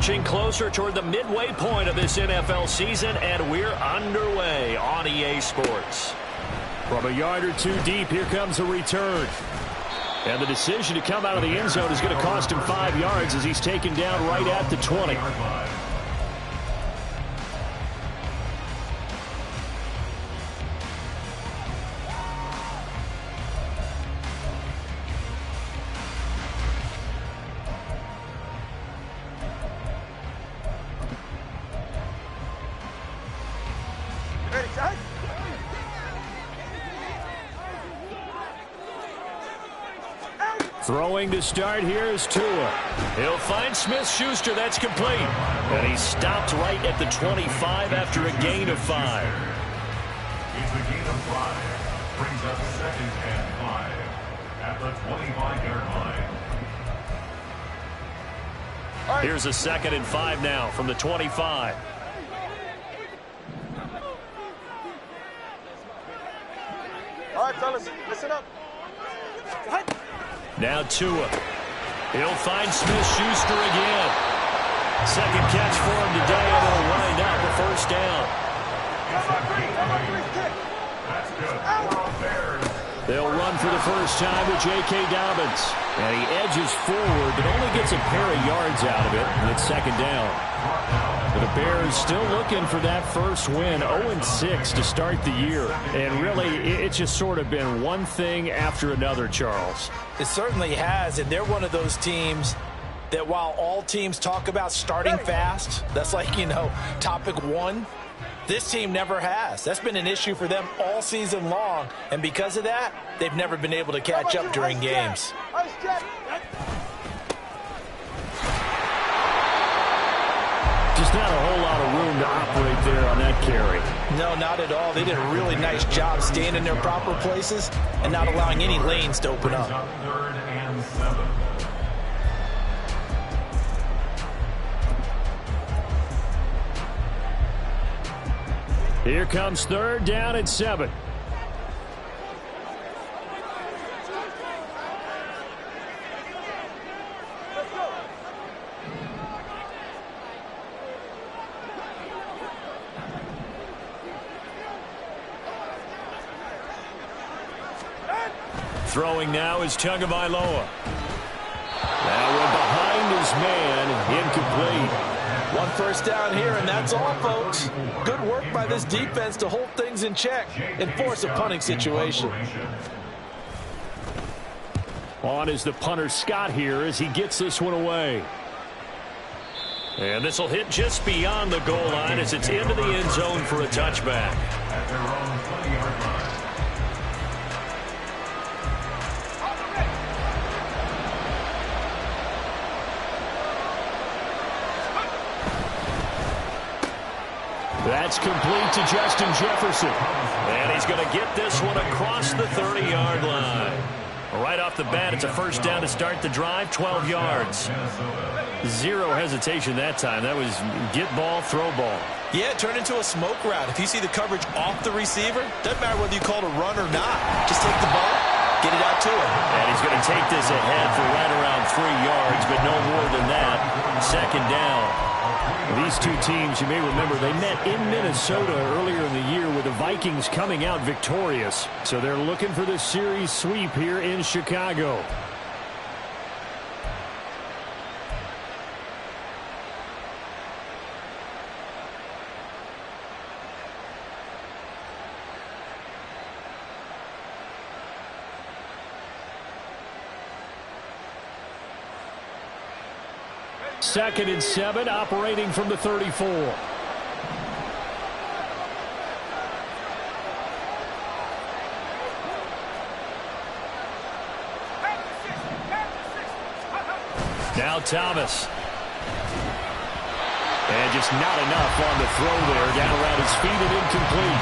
inching closer toward the midway point of this NFL season, and we're underway on EA Sports. From a yard or two deep, here comes a return. And the decision to come out of the end zone is going to cost him 5 yards as he's taken down right at the 20. Throwing to start here is Tua. He'll find Smith-Schuster. That's complete. And he stopped right at the 25 after a gain of 5. It's a gain of 5. Brings up 2nd and 5 at the 25-yard line. Here's a 2nd and 5 now from the 25. All right, fellas, listen up. Now Tua. He'll find Smith-Schuster again. 2nd catch for him today, and he'll wind up a 1st down. That's good. They'll run for the first time with J.K. Dobbins. And he edges forward, but only gets a pair of yards out of it, and it's 2nd down. But the Bears still looking for that first win, 0-6 to start the year. And really, it's just sort of been one thing after another, Charles. It certainly has, and they're one of those teams that while all teams talk about starting fast, that's like, topic 1, this team never has. That's been an issue for them all season long, and because of that, they've never been able to catch up during games. Just not a whole lot of room to operate there on that carry. No, not at all. They did a really nice job staying in their proper places and not allowing any lanes to open up. 3rd and 7. Here comes 3rd down and 7. Throwing now is Tagovailoa. Now we're behind his man, incomplete. 1 first down here, and that's all, folks. Good work by this defense to hold things in check and force a punting situation. On is the punter Scott here as he gets this one away. And this will hit just beyond the goal line as it's into the end zone for a touchback. At their own 20-yard line. That's complete to Justin Jefferson. And he's going to get this one across the 30-yard line. Right off the bat, it's a first down to start the drive, 12 yards. Zero hesitation that time. That was get ball, throw ball. Yeah, it turned into a smoke route. If you see the coverage off the receiver, doesn't matter whether you call it a run or not. Just take the ball, get it out to him. And he's going to take this ahead for right around 3 yards, but no more than that. 2nd down. These two teams, you may remember, they met in Minnesota earlier in the year with the Vikings coming out victorious. So they're looking for this series sweep here in Chicago. Second and 7, operating from the 34. Now Thomas. And just not enough on the throw there. Down around his feet and incomplete.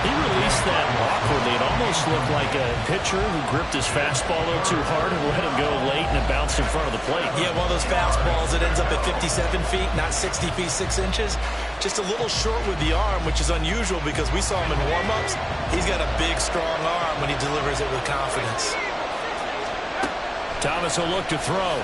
He released that awkwardly. It almost looked like a pitcher who gripped his fastball a little too hard and let him go late, and it bounced in front of the plate. Yeah, one of those fastballs that ends up at 57 feet, not 60 feet, 6 inches. Just a little short with the arm, which is unusual because we saw him in warm-ups. He's got a big, strong arm when he delivers it with confidence. Thomas will look to throw.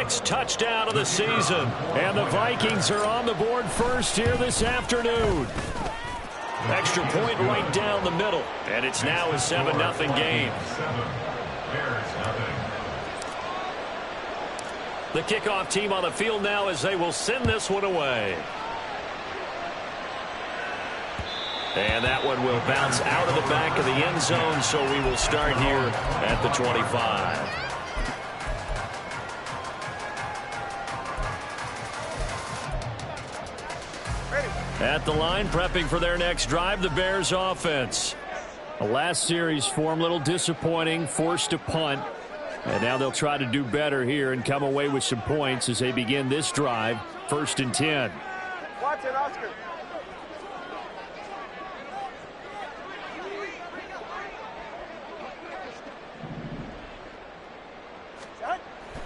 6th touchdown of the season. And the Vikings are on the board first here this afternoon. Extra point right down the middle. And it's now a 7-0 game. The kickoff team on the field now as they will send this one away. And that one will bounce out of the back of the end zone, so we will start here at the 25. At the line, prepping for their next drive, the Bears offense. The last series for them, a little disappointing, forced to punt. And now they'll try to do better here and come away with some points as they begin this drive, 1st and 10. Watch it, Oscar.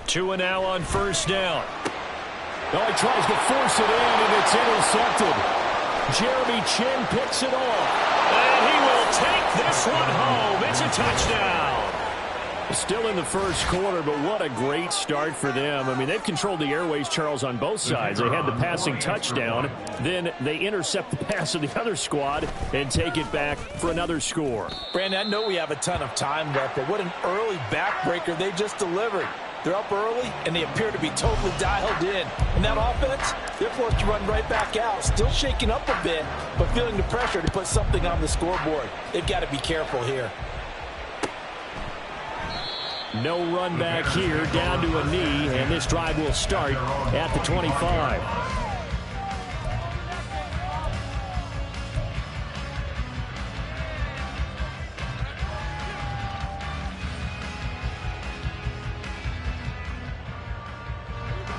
2 and now on 1st down. Oh, he tries to force it in, and it's intercepted. Jeremy Chinn picks it off. And he will take this one home. It's a touchdown. Still in the first quarter, but what a great start for them. I mean, they've controlled the airways, Charles, on both sides. They had the passing touchdown. Then they intercept the pass of the other squad and take it back for another score. Brandon, I know we have a ton of time left, but what an early backbreaker they just delivered. They're up early, and they appear to be totally dialed in. And that offense, they're forced to run right back out, still shaking up a bit, but feeling the pressure to put something on the scoreboard. They've got to be careful here. No run back here, down to a knee, and this drive will start at the 25.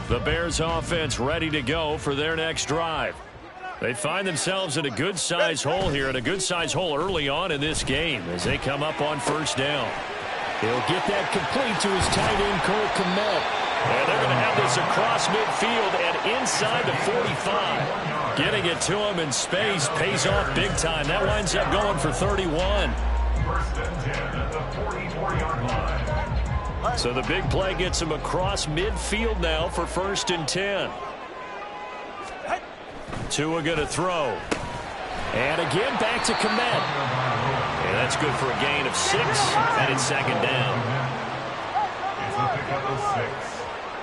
The Bears offense ready to go for their next drive. They find themselves in a good-sized hole here, and a good-sized hole early on in this game as they come up on 1st down. He'll get that complete to his tight end, Cole Kmet. And they're going to have this across midfield and inside the 45. Getting it to him in space pays off big time. That winds up going for 31. 1st and 10 at the 44-yard line. So the big play gets him across midfield now for 1st and 10. Tua going to throw. And again, back to Kmet. And that's good for a gain of 6, and it's 2nd down. It's a pickup of 6.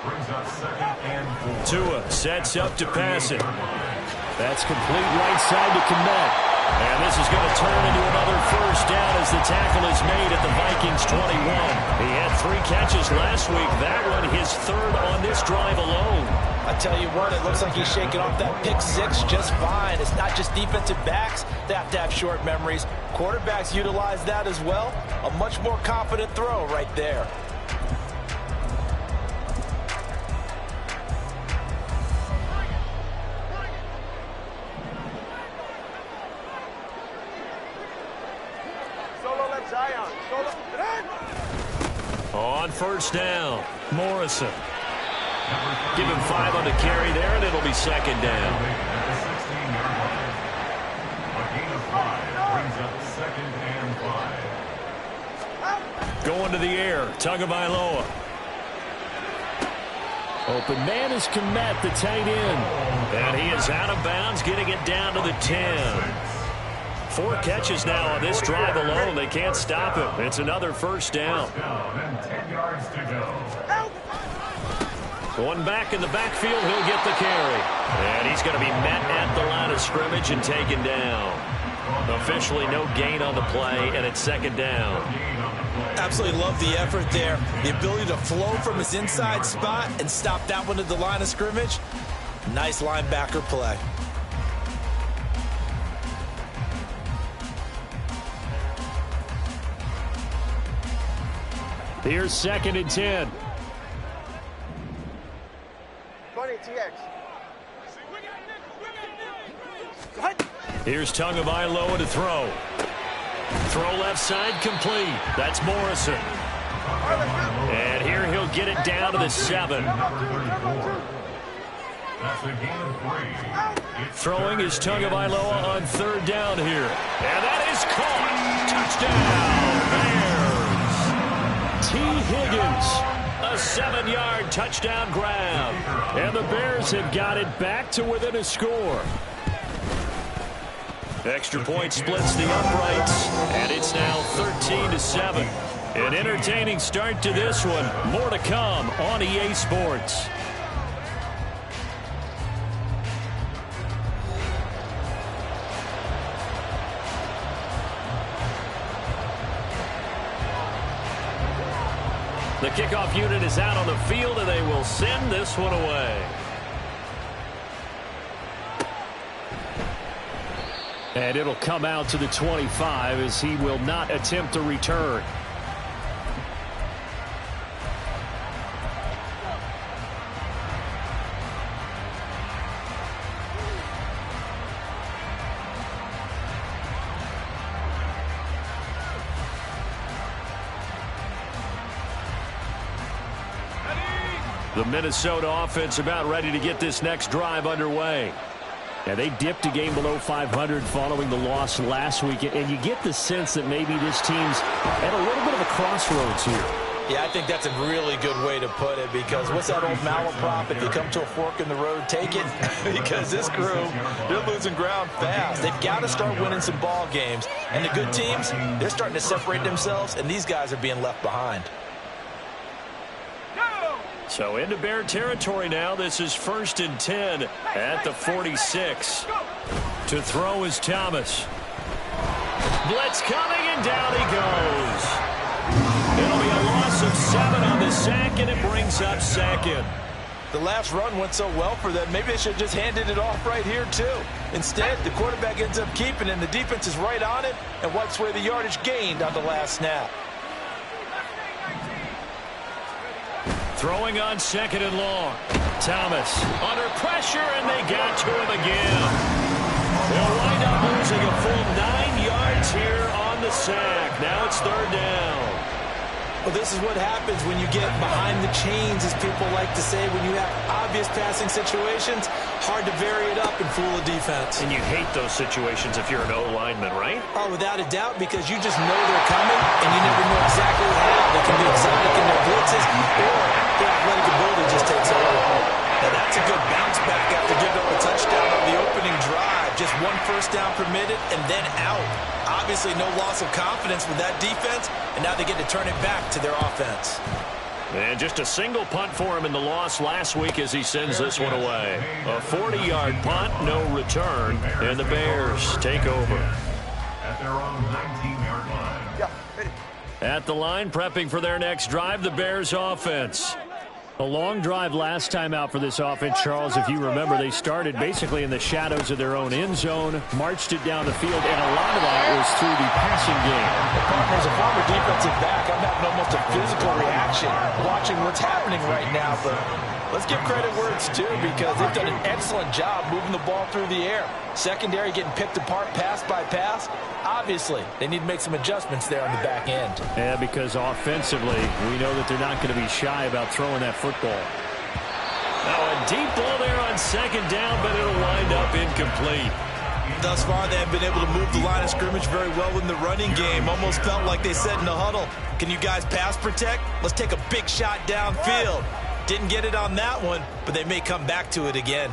Brings up 2nd and 4. Tua sets up to pass it. That's complete right side to Kmet. And this is going to turn into another 1st down as the tackle is made at the Vikings 21. He had 3 catches last week. That one his 3rd on this drive alone. I tell you what, it looks like he's shaking off that pick 6 just fine. It's not just defensive backs that have to have short memories. Quarterbacks utilize that as well. A much more confident throw right there. On 1st down, Morrison. Give him 5 on the carry there, and it'll be 2nd down. A gain of 5 brings up 2nd and 5. Going to the air, Tagovailoa. Open man is Kmet, the tight end. And he is out of bounds, getting it down to the 10. 4 catches now on this drive alone. They can't stop him. It's another 1st down. And 10 yards to go. Going back in the backfield, he'll get the carry. And he's going to be met at the line of scrimmage and taken down. Officially no gain on the play, and it's 2nd down. Absolutely love the effort there. The ability to flow from his inside spot and stop that one at the line of scrimmage. Nice linebacker play. Here's 2nd and 10. 20 TX. Here's Tagovailoa to throw. Throw left side complete. That's Morrison. And here he'll get it down to the 7. That's a gain of 3. Throwing is Tagovailoa on 3rd down here. And that is caught. Touchdown, Bears. T. Higgins. a 7-yard touchdown grab. And the Bears have got it back to within a score. Extra point splits the uprights, and it's now 13-7. An entertaining start to this one. More to come on EA Sports. The kickoff unit is out on the field, and they will send this one away. And it'll come out to the 25 as he will not attempt a return. The Minnesota offense about ready to get this next drive underway. And they dipped a game below 500 following the loss last week. And you get the sense that maybe this team's at a little bit of a crossroads here. Yeah, I think that's a really good way to put it, because what's that old malaprop? If you come to a fork in the road, take it. Because this crew, they're losing ground fast. They've got to start winning some ball games. And the good teams, they're starting to separate themselves, and these guys are being left behind. So into Bear territory now. This is 1st and 10 at the 46. To throw is Thomas. Blitz coming, and down he goes. It'll be a loss of 7 on the sack, and it brings up 2nd. The last run went so well for them, maybe they should have just handed it off right here, too. Instead, the quarterback ends up keeping it, and the defense is right on it and wipes away the yardage gained on the last snap. Throwing on 2nd and long. Thomas under pressure, and they got to him again. They'll wind up losing a full 9 yards here on the sack. Now it's 3rd down. Well, this is what happens when you get behind the chains, as people like to say. When you have obvious passing situations, hard to vary it up and fool a defense. And you hate those situations if you're an O-lineman, right? Oh, without a doubt, because you just know they're coming, and you never know exactly how. They can be exotic in their blitzes, or their athletic ability just takes over. Now, that's a good bounce back after giving up a touchdown on the opening drive. Just 1 first down permitted, and then out. Obviously, no loss of confidence with that defense, and now they get to turn it back to their offense. And just a single punt for him in the loss last week as he sends this one away. A 40-yard punt, no return, and the Bears take over. At their own 19-yard line. Yeah, ready. At the line, prepping for their next drive, the Bears offense. A long drive last time out for this offense, Charles. If you remember, they started basically in the shadows of their own end zone, marched it down the field, and a lot of that was through the passing game. As a former defensive back, I'm having almost a physical reaction watching what's happening right now. But let's give credit where it's due, because they've done an excellent job moving the ball through the air. Secondary getting picked apart pass by pass. Obviously, they need to make some adjustments there on the back end. Yeah, because offensively, we know that they're not going to be shy about throwing that football. Now a deep ball there on 2nd down, but it'll wind up incomplete. Thus far, they have been able to move the line of scrimmage very well in the running game. Almost felt like they said in the huddle, can you guys pass protect? Let's take a big shot downfield. Didn't get it on that one, but they may come back to it again.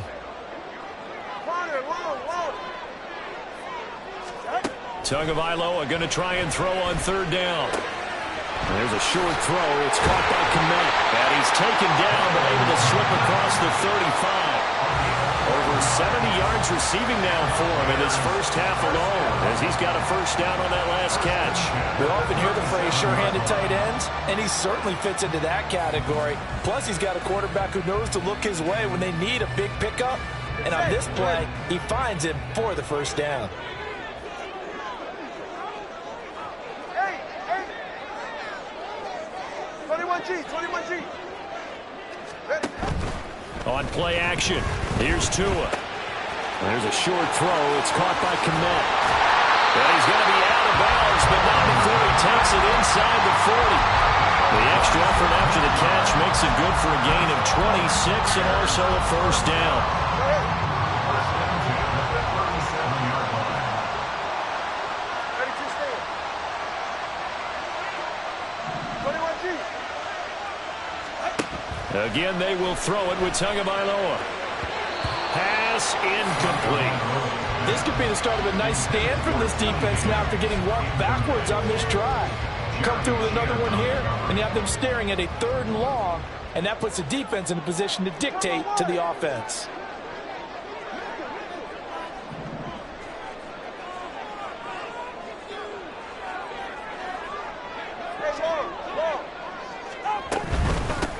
Tagovailoa going to try and throw on 3rd down. There's a short throw. It's caught by Kmet. And he's taken down, but able to slip across the 35. Over 70 yards receiving now for him in his first half alone, as he's got a first down on that last catch. We often hear the phrase sure-handed tight ends, and he certainly fits into that category. Plus, he's got a quarterback who knows to look his way when they need a big pickup. And on this play, he finds him for the first down. Hey, hey. 21G. Ready. On play action, here's Tua. There's a short throw. It's caught by Kmet. And he's going to be out of bounds, but not before he takes it inside the 40. The extra effort after the catch makes it good for a gain of 26 and also a first down. Ready to stand. 21G. Again, they will throw it with Tagovailoa. Pass incomplete. This could be the start of a nice stand from this defense now after getting walked backwards on this drive. Come through with another one here, and you have them staring at a 3rd and long, and that puts the defense in a position to dictate to the offense.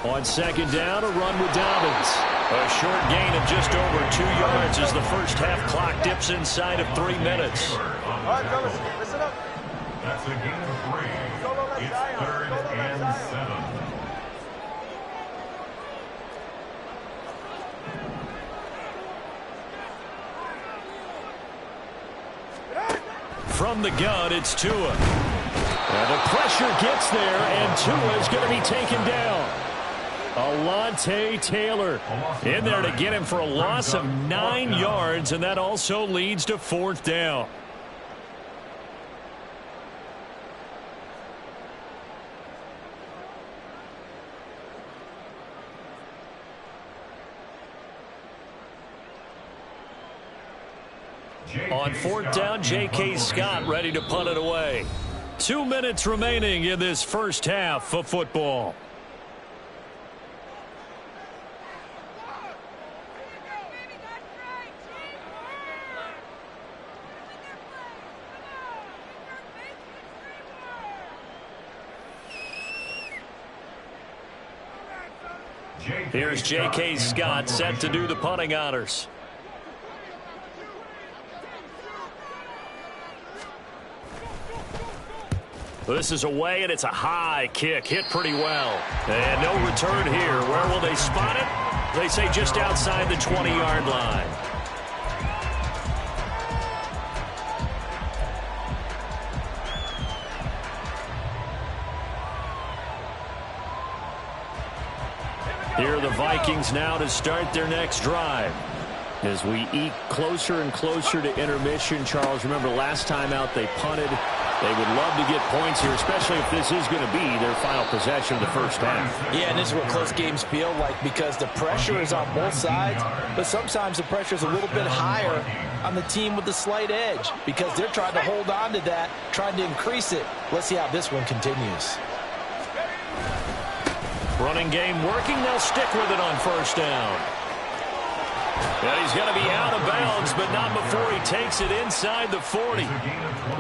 On 2nd down, a run with Dobbins. A short gain of just over 2 yards as the first half clock dips inside of 3 minutes. All right, fellas, listen up. That's a gain of 3. It's 3rd and 7. From the gun, it's Tua. And the pressure gets there, and Tua is going to be taken down. Alontae Taylor in there to get him for a loss of 9 yards, and that also leads to 4th down. On 4th down, J.K. Scott ready to punt it away. 2 minutes remaining in this first half of football. Here's J.K. Scott set to do the punting honors. This is away, and it's a high kick. Hit pretty well. And no return here. Where will they spot it? They say just outside the 20-yard line. Here are the Vikings now to start their next drive. As we eke closer and closer to intermission, Charles, remember last time out they punted. They would love to get points here, especially if this is going to be their final possession of the first half. Yeah, and this is what close games feel like because the pressure is on both sides, but sometimes the pressure is a little bit higher on the team with the slight edge because they're trying to hold on to that, trying to increase it. Let's see how this one continues. Running game working. They'll stick with it on 1st down. And he's going to be out of bounds, but not before he takes it inside the 40.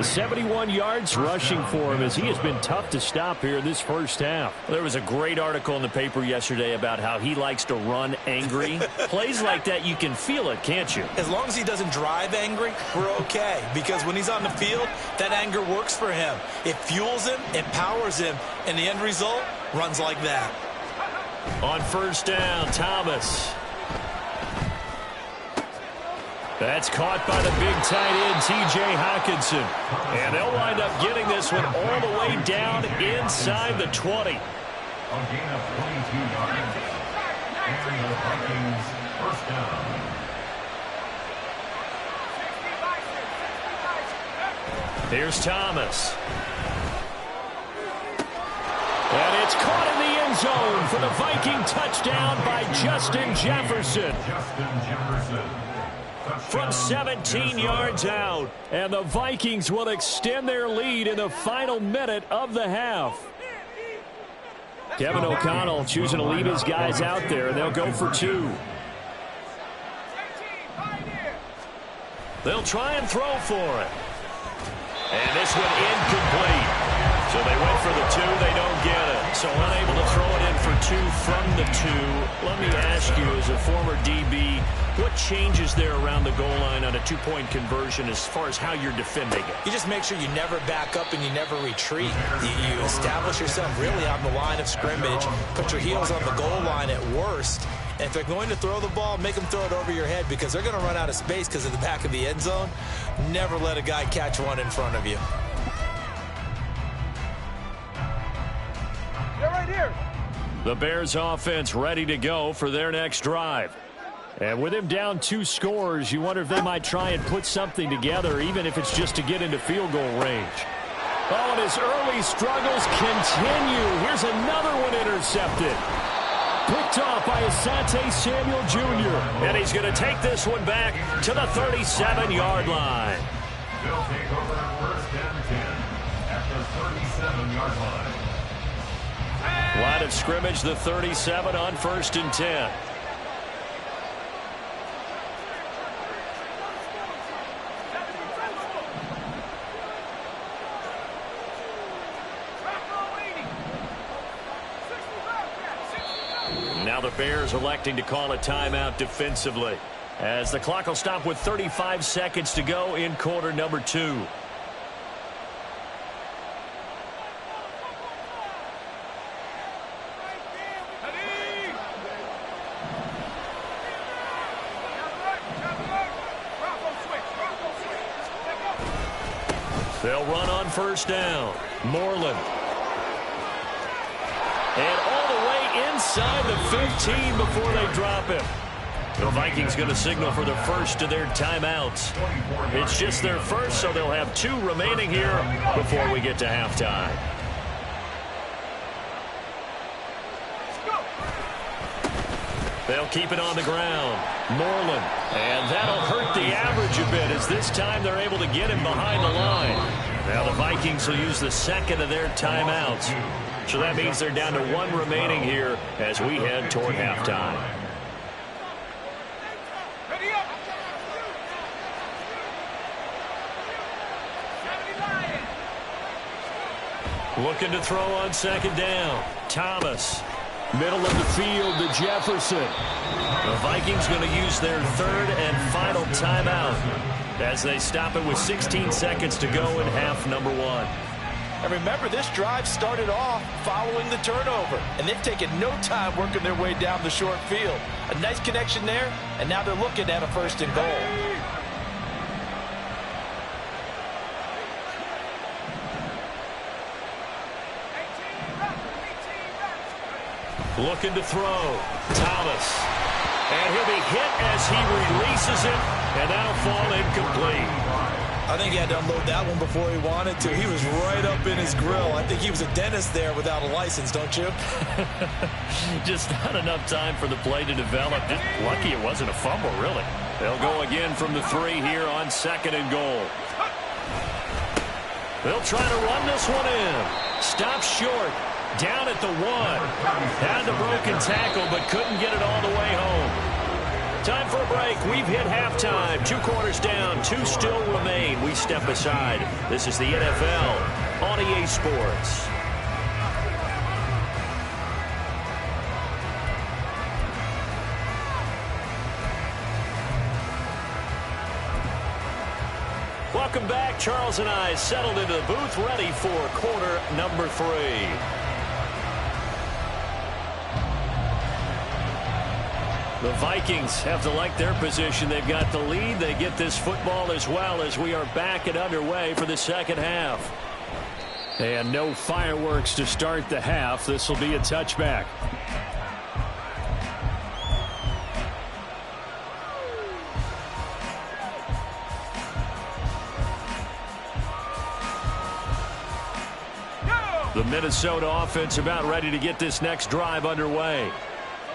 71 yards rushing for him as he has been tough to stop here this first half. There was a great article in the paper yesterday about how he likes to run angry. Plays like that, you can feel it, can't you? As long as he doesn't drive angry, we're okay. Because when he's on the field, that anger works for him. It fuels him, it powers him, and the end result runs like that. On 1st down, Thomas. That's caught by the big tight end, T.J. Hockenson. And they'll wind up getting this one all the way down inside the 20. A gain of 22 yards. And the Vikings 1st down. Here's Thomas. And it's caught in the end zone for the Viking touchdown by Justin Jefferson. Justin Jefferson. From 17 yards out. And the Vikings will extend their lead in the final minute of the half. Kevin O'Connell choosing to leave his guys out there, and they'll go for 2. They'll try and throw for it. And this one incomplete. So they went for the 2, they don't get it. So unable to throw it in for 2 from the 2. Let me ask you, as a former DB, what changes there around the goal line on a 2-point conversion as far as how you're defending it? You just make sure you never back up and you never retreat. You establish yourself really on the line of scrimmage, put your heels on the goal line at worst. And if they're going to throw the ball, make them throw it over your head because they're going to run out of space because of the back of the end zone. Never let a guy catch one in front of you. They're right here. The Bears offense ready to go for their next drive. And with him down 2 scores, you wonder if they might try and put something together, even if it's just to get into field goal range. Oh, and his early struggles continue. Here's another one intercepted. picked off by Asante Samuel Jr. And he's going to take this one back to the 37-yard line. They'll take over first and 10 at the 37-yard line. Line of scrimmage, the 37 on 1st and 10. Now the Bears electing to call a timeout defensively, as the clock will stop with 35 seconds to go in quarter number 2. They'll run on first down. Moreland. And all the way inside the 15 before they drop him. The Vikings going to signal for the first of their timeouts. It's just their first, so they'll have 2 remaining here before we get to halftime. They'll keep it on the ground. Moreland. And that'll hurt the average a bit, as this time they're able to get him behind the line. Now the Vikings will use the second of their timeouts. So that means they're down to 1 remaining here as we head toward halftime. Looking to throw on second down. Thomas. Middle of the field to Jefferson. The Vikings going to use their 3rd and final timeout as they stop it with 16 seconds to go in half number 1. And remember, this drive started off following the turnover, and they've taken no time working their way down the short field. A nice connection there, and now they're looking at a 1st and goal. Looking to throw. Thomas. And he'll be hit as he releases it, and that'll fall incomplete. I think he had to unload that one before he wanted to. He was right up in his grill. I think he was a dentist there without a license, don't you? Just not enough time for the play to develop. Just lucky it wasn't a fumble, really. They'll go again from the 3 here on 2nd and goal. They'll try to run this one in. Stop short. Down at the 1. Had the broken tackle, but couldn't get it all the way home. Time for a break. We've hit halftime. 2 quarters down. 2 still remain. We step aside. This is the NFL on EA Sports. Welcome back. Charles and I settled into the booth, ready for quarter number 3. The Vikings have to like their position. They've got the lead. They get this football as well as we are back and underway for the second half. And no fireworks to start the half. This will be a touchback. The Minnesota offense about ready to get this next drive underway.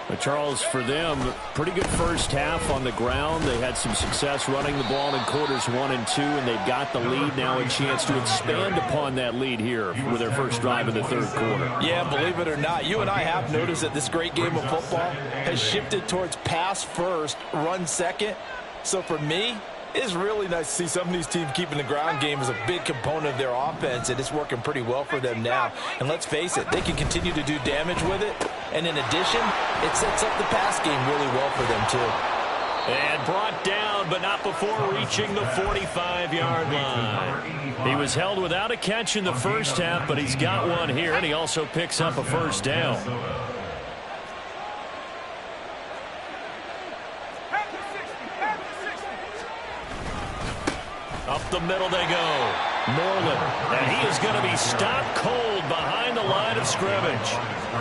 But Charles, for them, pretty good first half on the ground. They had some success running the ball in quarters 1 and 2, and they've got the lead now, a chance to expand upon that lead here with their first drive in the 3rd quarter. Yeah, believe it or not, you and I have noticed that this great game of football has shifted towards pass first, run second. So for me, it's really nice to see some of these teams keeping the ground game as a big component of their offense, and it's working pretty well for them now. And let's face it, they can continue to do damage with it. And in addition, it sets up the pass game really well for them, too. And brought down, but not before reaching the 45-yard line. He was held without a catch in the first half, but he's got one here, and he also picks up a first down. Up the middle they go. Moreland, and he is going to be stopped cold behind the line of scrimmage.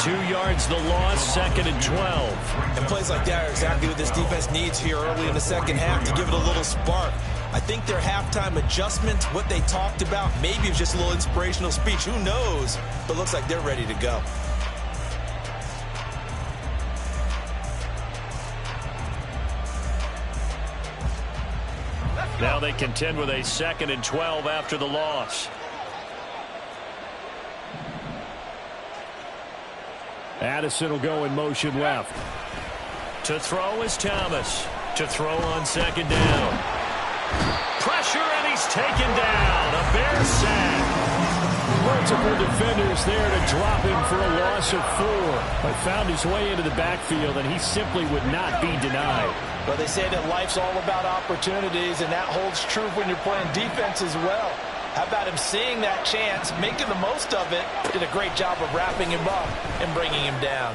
2 yards the loss, 2nd and 12. And plays like that are exactly what this defense needs here early in the second half to give it a little spark. I think their halftime adjustment, what they talked about, maybe it was just a little inspirational speech. Who knows? But looks like they're ready to go. Now they contend with a 2nd and 12 after the loss. Addison will go in motion left. To throw is Thomas. To throw on 2nd down. Pressure, and he's taken down. A Bear sack. Multiple defenders there to drop him for a loss of 4. But found his way into the backfield, and he simply would not be denied. Well, they say that life's all about opportunities, and that holds true when you're playing defense as well. How about him seeing that chance, making the most of it? Did a great job of wrapping him up and bringing him down.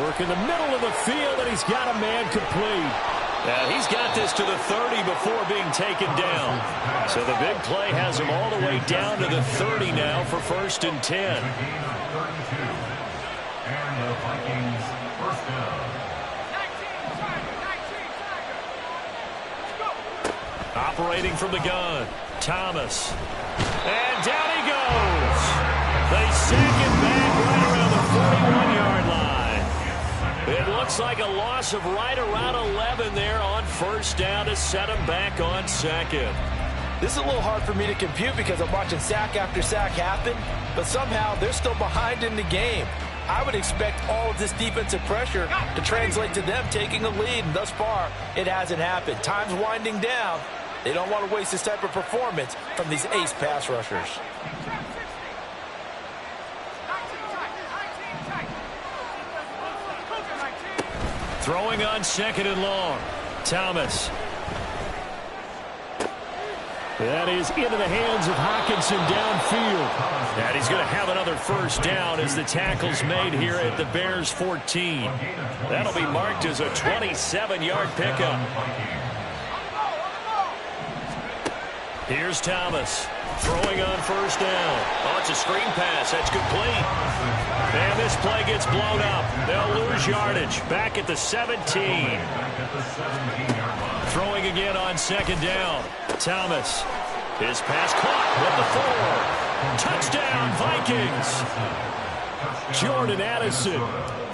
Work in the middle of the field, and he's got a man complete. He's got this to the 30 before being taken down. So the big play has him all the way down to the 30 now for 1st and 10. And the Vikings first down. Operating from the gun, Thomas. And down he goes. They sack him back right around the 41-yard line. It looks like a loss of right around 11 there on 1st down to set him back on 2nd. This is a little hard for me to compute because I'm watching sack after sack happen, but somehow they're still behind in the game. I would expect all of this defensive pressure to translate to them taking a lead, and thus far, it hasn't happened. Time's winding down. They don't want to waste this type of performance from these ace pass rushers. Throwing on 2nd and long. Thomas. That is into the hands of Hockenson downfield. And he's going to have another 1st down as the tackle's made here at the Bears 14. That'll be marked as a 27-yard pickup. Here's Thomas. Throwing on 1st down. Oh, it's a screen pass. That's complete. And this play gets blown up. They'll lose yardage. Back at the 17. Throwing again on 2nd down. Thomas. His pass caught with the 4. Touchdown, Vikings. Jordan Addison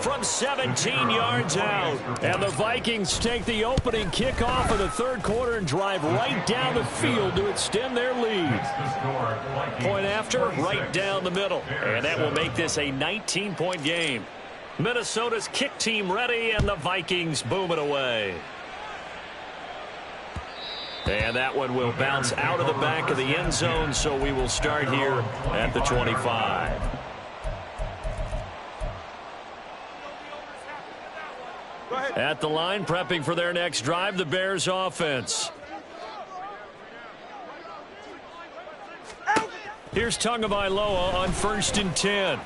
from 17 yards out. And the Vikings take the opening kickoff of the 3rd quarter and drive right down the field to extend their lead. Point after, right down the middle. And that will make this a 19-point game. Minnesota's kick team ready, and the Vikings boom it away. And that one will bounce out of the back of the end zone, so we will start here at the 25. At the line, prepping for their next drive, the Bears offense. Here's Tagovailoa on 1st and 10.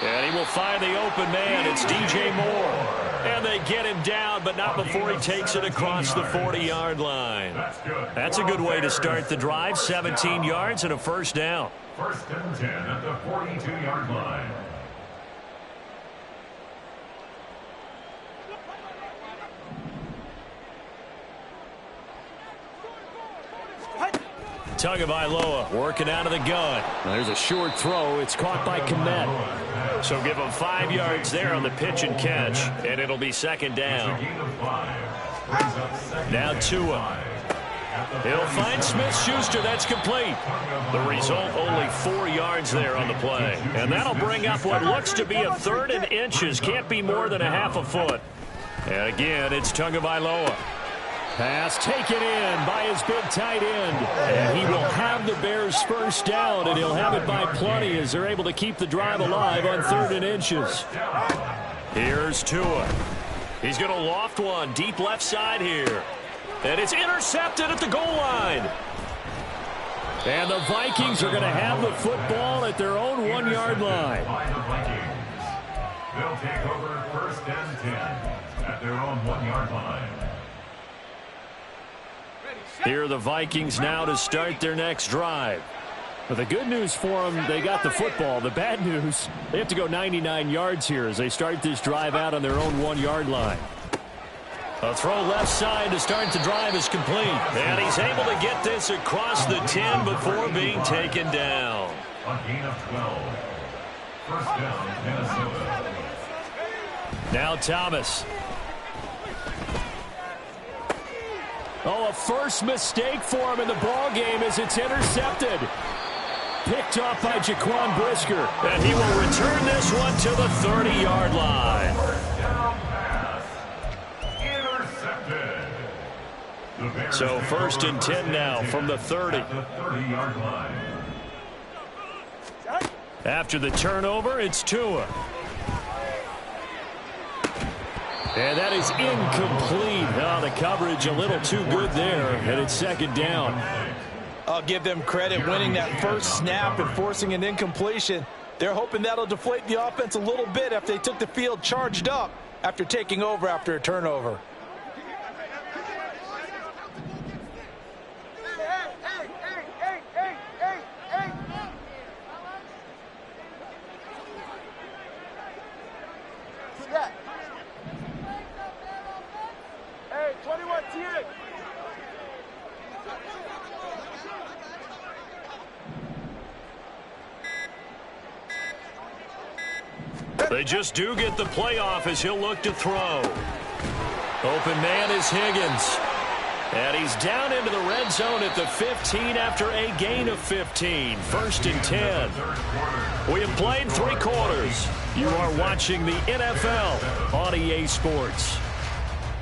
And he will find the open man. It's DJ Moore. And they get him down, but not before he takes it across the 40-yard line. That's a good way to start the drive. 17 yards and a 1st down. 1st and 10 at the 42-yard line. Tagovailoa working out of the gun. There's a short throw. It's caught by Kmet. So give him 5 yards there on the pitch and catch, and it'll be 2nd down. Now Tua. He'll find Smith-Schuster. That's complete. The result, only 4 yards there on the play. And that'll bring up what looks to be a 3rd and inches. Can't be more than a half a foot. And again, it's Tagovailoa. Pass taken in by his big tight end. And he will have the Bears 1st down, and he'll have it by plenty as they're able to keep the drive alive on 3rd and inches. Here's Tua. He's going to loft one deep left side here. And it's intercepted at the goal line. And the Vikings are going to have the football at their own 1-yard line. They'll take over 1st and 10 at their own 1-yard line. Here are the Vikings now to start their next drive. But the good news for them, they got the football. The bad news, they have to go 99 yards here as they start this drive out on their own 1-yard line. A throw left side to start the drive is complete. And he's able to get this across the 10 before being taken down. A gain of 12. 1st down, Minnesota. Now Thomas. Oh, a first mistake for him in the ball game as it's intercepted. Picked off by Jaquan Brisker. And he will return this one to the 30-yard line. So 1st and 10 now from the 30. After the turnover, it's Tua. And that is incomplete. Oh, the coverage a little too good there, and it's 2nd down. I'll give them credit winning that first snap and forcing an incompletion. They're hoping that'll deflate the offense a little bit after they took the field charged up after taking over after a turnover. Hey, 21 TX. They just do get the playoff as he'll look to throw. Open man is Higgins. And he's down into the red zone at the 15 after a gain of 15. 1st and 10. We have played 3 quarters. You are watching the NFL on EA Sports.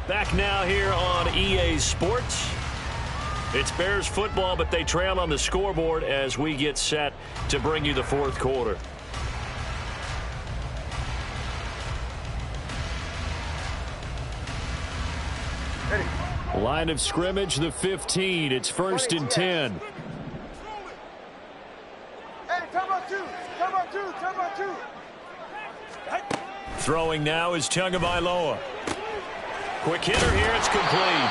Back now here on EA Sports. It's Bears football, but they trail on the scoreboard as we get set to bring you the 4th quarter. Line of scrimmage, the 15. It's 1st and 10. Hey, come on, 2. Come on, 2. Come on, 2. Throwing now is Tagovailoa. Quick hitter here, it's complete.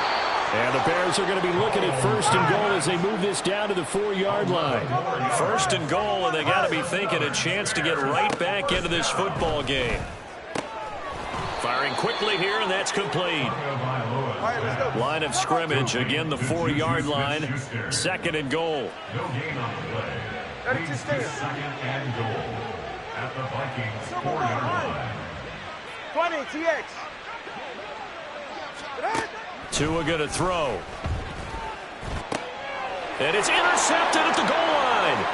And the Bears are going to be looking at 1st and goal as they move this down to the 4-yard line. 1st and goal, and they got to be thinking a chance to get right back into this football game. Firing quickly here, and that's complete. Line of scrimmage, again the 4-yard line. 2nd and goal. No gain on the play. Leads to 2nd and goal at the Vikings 4-yard line. 20 TX. Tua going to throw. And it's intercepted at the goal line.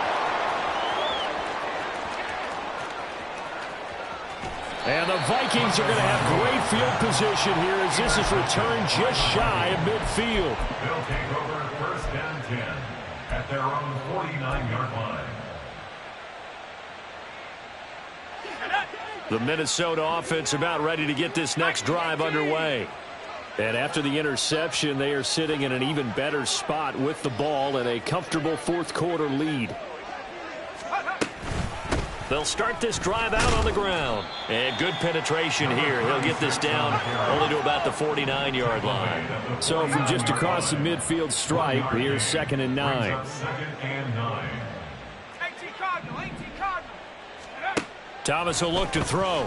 And the Vikings are going to have great field position here as this is returned just shy of midfield. They'll take over 1st and 10 at their own 49-yard line. The Minnesota offense about ready to get this next drive underway. And after the interception, they are sitting in an even better spot with the ball and a comfortable 4th quarter lead. They'll start this drive out on the ground. And good penetration here. He'll get this down only to about the 49-yard line. So from just across the midfield stripe, here's 2nd and 9. 2nd and 9. Thomas will look to throw.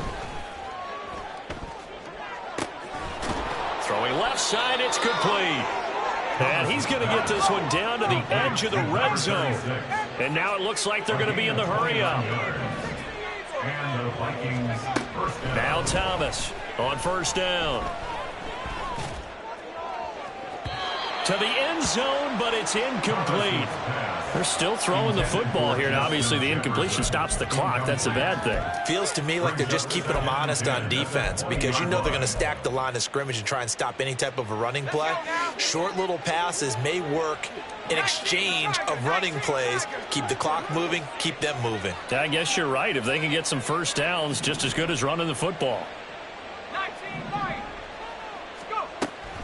Throwing left side, it's complete. And he's going to get this one down to the edge of the red zone. And now it looks like they're going to be in the hurry-up. And the Vikings first down. Now Thomas on 1st down. To the end zone, but it's incomplete. They're still throwing the football here, and obviously the incompletion stops the clock. That's a bad thing. Feels to me like they're just keeping them honest on defense because you know they're going to stack the line of scrimmage and try and stop any type of a running play. Short little passes may work in exchange of running plays. Keep the clock moving, keep them moving. I guess you're right. If they can get some first downs, just as good as running the football.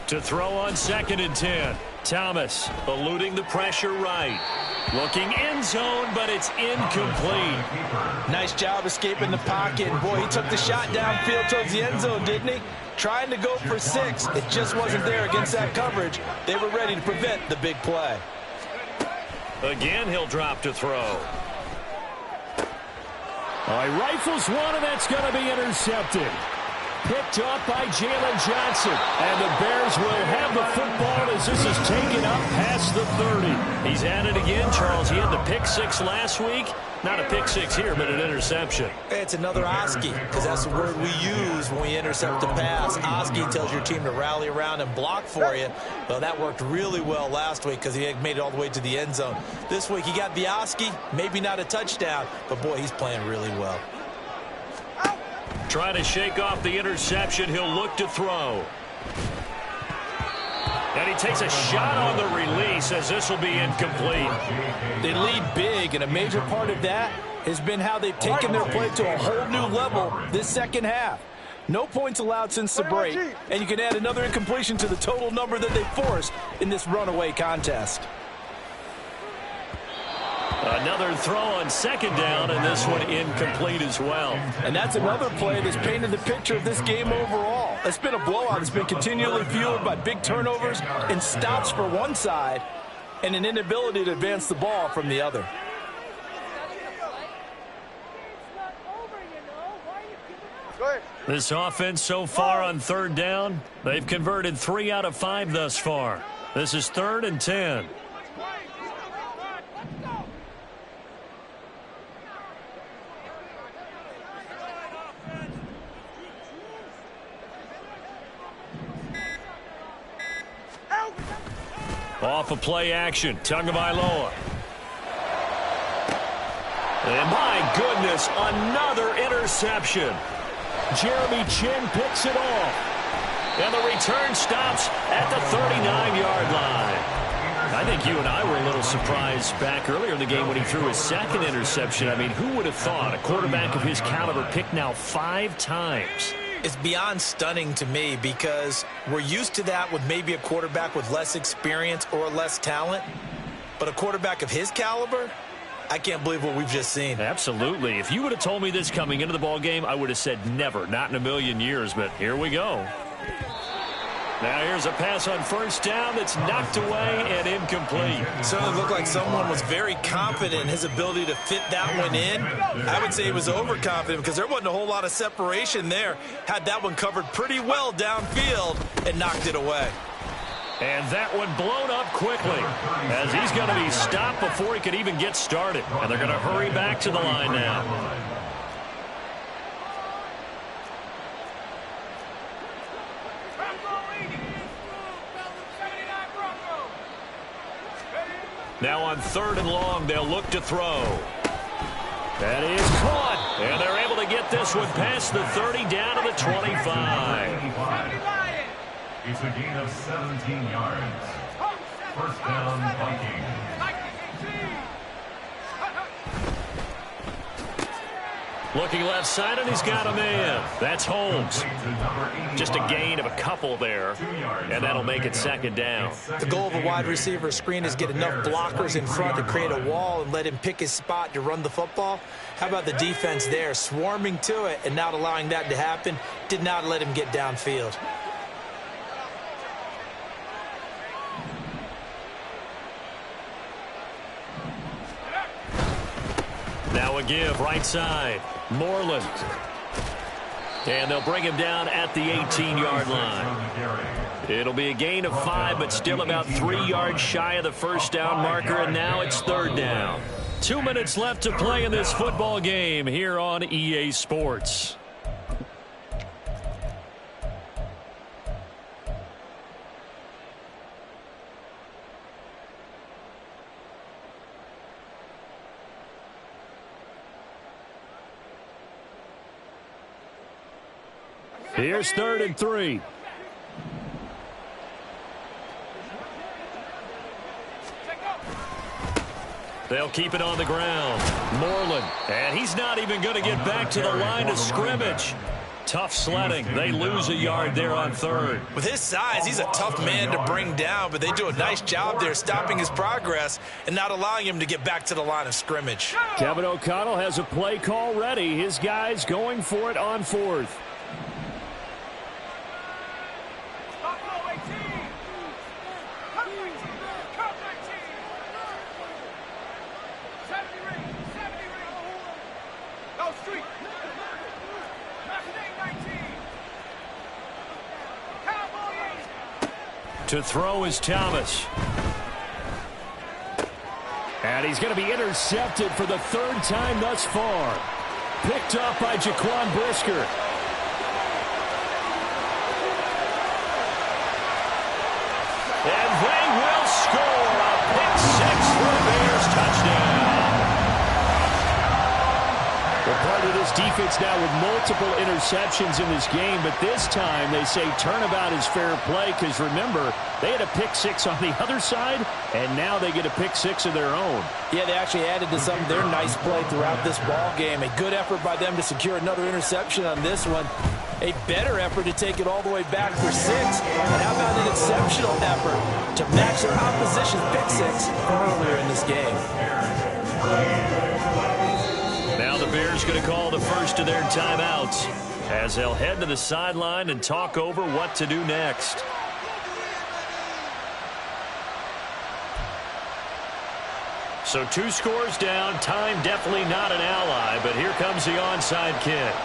To throw on 2nd and 10. Thomas eluding the pressure right. Looking end zone, but it's incomplete. Nice job escaping the pocket. Boy, he took the shot downfield towards the end zone, didn't he? Trying to go for 6. It just wasn't there against that coverage. They were ready to prevent the big play. Again, he'll drop to throw. All right, rifles one, and that's going to be intercepted. picked up by Jalen Johnson. And the Bears will have the football as this is taken up past the 30. He's at it again, Charles. He had the pick six last week. Not a pick six here, but an interception. It's another Oski, because that's the word we use when we intercept a pass. Oski tells your team to rally around and block for you. Well, that worked really well last week because he made it all the way to the end zone. This week he got the Oski, maybe not a touchdown, but boy, he's playing really well. Trying to shake off the interception. He'll look to throw. And he takes a shot on the release as this will be incomplete. They lead big, and a major part of that has been how they've taken their play to a whole new level this second half. No points allowed since the break, and you can add another incompletion to the total number that they forced in this runaway contest. Another throw on second down, and this one incomplete as well. And that's another play that's painted the picture of this game overall. It's been a blowout. It's been continually fueled by big turnovers and stops for one side and an inability to advance the ball from the other. This offense so far on third down, they've converted 3 out of 5 thus far. This is 3rd and 10. Off of play action, Tagovailoa. And my goodness, another interception. Jeremy Chinn picks it off. And the return stops at the 39-yard line. I think you and I were a little surprised back earlier in the game when he threw his second interception. I mean, who would have thought a quarterback of his caliber picked now 5 times? It's beyond stunning to me because we're used to that with maybe a quarterback with less experience or less talent. But a quarterback of his caliber, I can't believe what we've just seen. Absolutely. If you would have told me this coming into the ball game, I would have said never, not in a million years. But here we go. Now here's a pass on first down that's knocked away and incomplete. Certainly looked like someone was very confident in his ability to fit that one in. I would say he was overconfident because there wasn't a whole lot of separation there. Had that one covered pretty well downfield and knocked it away. And that one blown up quickly as he's going to be stopped before he could even get started. And they're going to hurry back to the line now. Now on 3rd and long, they'll look to throw. That is caught. And they're able to get this one past the 30 down to the 25. It's a gain of 17 yards. First down, Vikings. Looking left side, and he's got a man. That's Holmes. Just a gain of a couple there, and that'll make it 2nd down. The goal of a wide receiver screen is get enough blockers in front to create a wall and let him pick his spot to run the football. How about the defense there, swarming to it and not allowing that to happen? Did not let him get downfield. Now a give, right side. Moreland. And they'll bring him down at the 18-yard line. It'll be a gain of 5, but still about 3 yards shy of the first down marker, and now it's 3rd down. 2 minutes left to play in this football game here on EA Sports. Here's 3rd and 3. They'll keep it on the ground. Moreland, and he's not even going to get back to the line of scrimmage. Tough sledding. They lose a yard there on 3rd. With his size, he's a tough man to bring down, but they do a nice job there stopping his progress and not allowing him to get back to the line of scrimmage. Kevin O'Connell has a play call ready. His guys going for it on 4th. To throw is Thomas. And he's going to be intercepted for the third time thus far. Picked up by Jaquan Brisker. And they will score a pick six for the Bears. Touchdown. Well, part of this defense now with multiple interceptions in this game, but this time they say turnabout is fair play because, remember, they had a pick six on the other side, and now they get a pick six of their own. Yeah, they actually added to some of their nice play throughout this ball game. A good effort by them to secure another interception on this one. A better effort to take it all the way back for six. And how about an exceptional effort to match their opposition's pick six earlier in this game. Now the Bears going to call the first of their timeouts as they'll head to the sideline and talk over what to do next. So 2 scores down. Time definitely not an ally, but here comes the onside kick.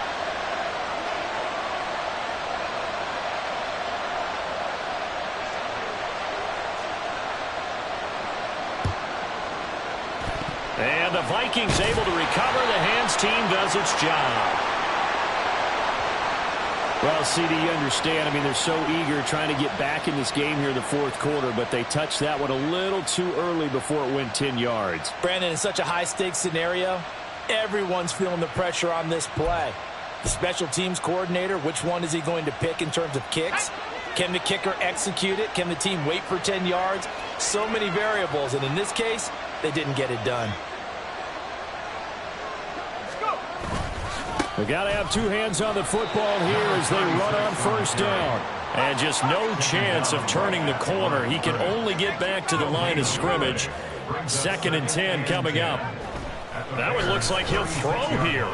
And the Vikings able to recover. The hands team does its job. Well, CD, you understand. I mean, they're so eager trying to get back in this game here in the fourth quarter, but they touched that one a little too early before it went 10 yards. Brandon, in such a high-stakes scenario, everyone's feeling the pressure on this play. The special teams coordinator, which one is he going to pick in terms of kicks? Can the kicker execute it? Can the team wait for 10 yards? So many variables, and in this case, they didn't get it done. They got to have 2 hands on the football here as they run on first down. And just no chance of turning the corner. He can only get back to the line of scrimmage. 2nd and 10 coming up. That one looks like he'll throw here.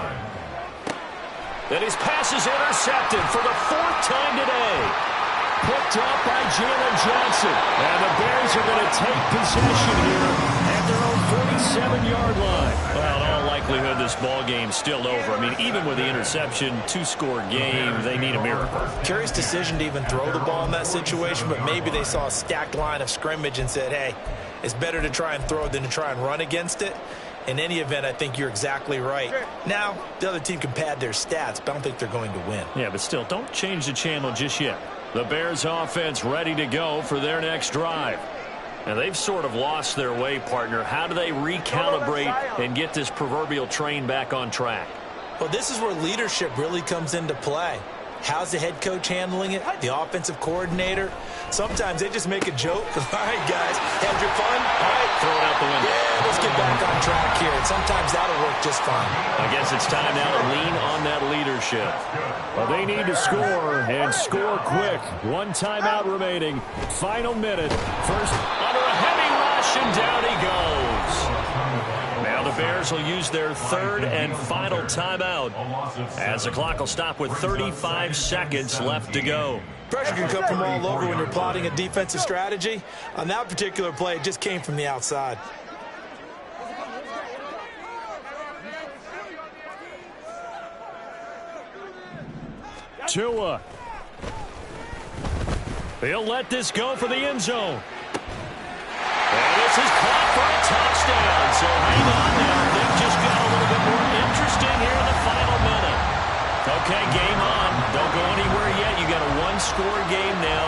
And his pass is intercepted for the 4th time today. Picked up by Jalen Johnson. And the Bears are going to take possession here at their own 47-yard line. Well, in all likelihood, this ball game's still over. I mean, even with the interception, 2-score game, they need a miracle. Curious decision to even throw the ball in that situation, but maybe they saw a stacked line of scrimmage and said, hey, it's better to try and throw than to try and run against it. In any event, I think you're exactly right. Now, the other team can pad their stats, but I don't think they're going to win. Yeah, but still, don't change the channel just yet. The Bears offense ready to go for their next drive. And they've sort of lost their way, partner. How do they recalibrate and get this proverbial train back on track? Well, this is where leadership really comes into play. How's the head coach handling it? The offensive coordinator? Sometimes they just make a joke. All right, guys, had your fun? All right. Throw it out the window. Yeah, let's get back on track here. And sometimes that'll work just fine. I guess it's time now to lean on that leadership. Well, they need to score, and score quick. 1 timeout remaining. Final minute. First, under a heavy rush, and down he goes. Now the Bears will use their 3rd and final timeout as the clock will stop with 35 seconds left to go. Pressure can come from all over when you're plotting a defensive strategy. On that particular play, it just came from the outside. Tua. He'll let this go for the end zone. And this is caught for a touchdown. So hang on now. Things just got a little bit more interesting here in the final minute. Okay, game on. Don't go anywhere yet. You got a 1-score game now.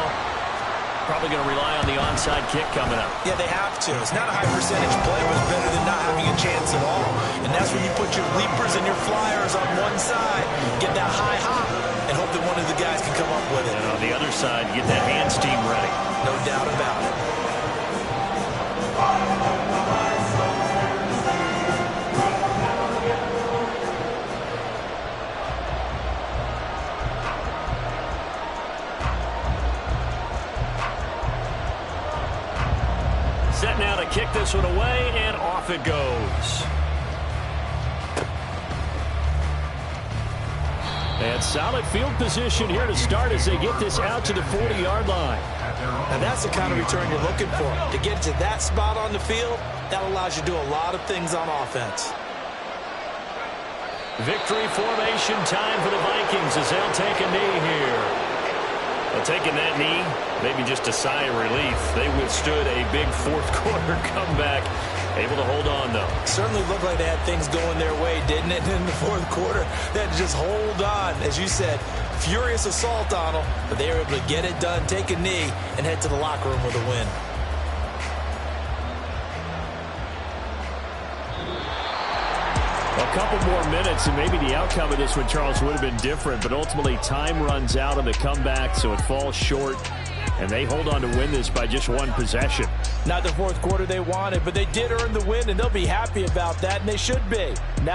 Probably going to rely on the onside kick coming up. Yeah, they have to. It's not a high percentage play, but it's better than not having a chance at all. And that's when you put your leapers and your flyers on one side, get that high hop, and hope that one of the guys can come up with it. And on the other side, get that hands team ready. No doubt about it. Set now to kick this one away, and off it goes. And solid field position here to start as they get this out to the 40-yard line. And that's the kind of return you're looking for. To get to that spot on the field, that allows you to do a lot of things on offense. Victory formation time for the Vikings as they'll take a knee here. Well, taking that knee, maybe just a sigh of relief. They withstood a big fourth quarter comeback. Able to hold on, though. Certainly looked like they had things going their way, didn't it? In the fourth quarter, they had to just hold on. As you said, furious assault on them, but they were able to get it done, take a knee, and head to the locker room with a win. A couple more minutes, and maybe the outcome of this one, Charles, would have been different. But ultimately, time runs out on the comeback, so it falls short. And they hold on to win this by just one possession. Not the fourth quarter they wanted, but they did earn the win, and they'll be happy about that, and they should be. Now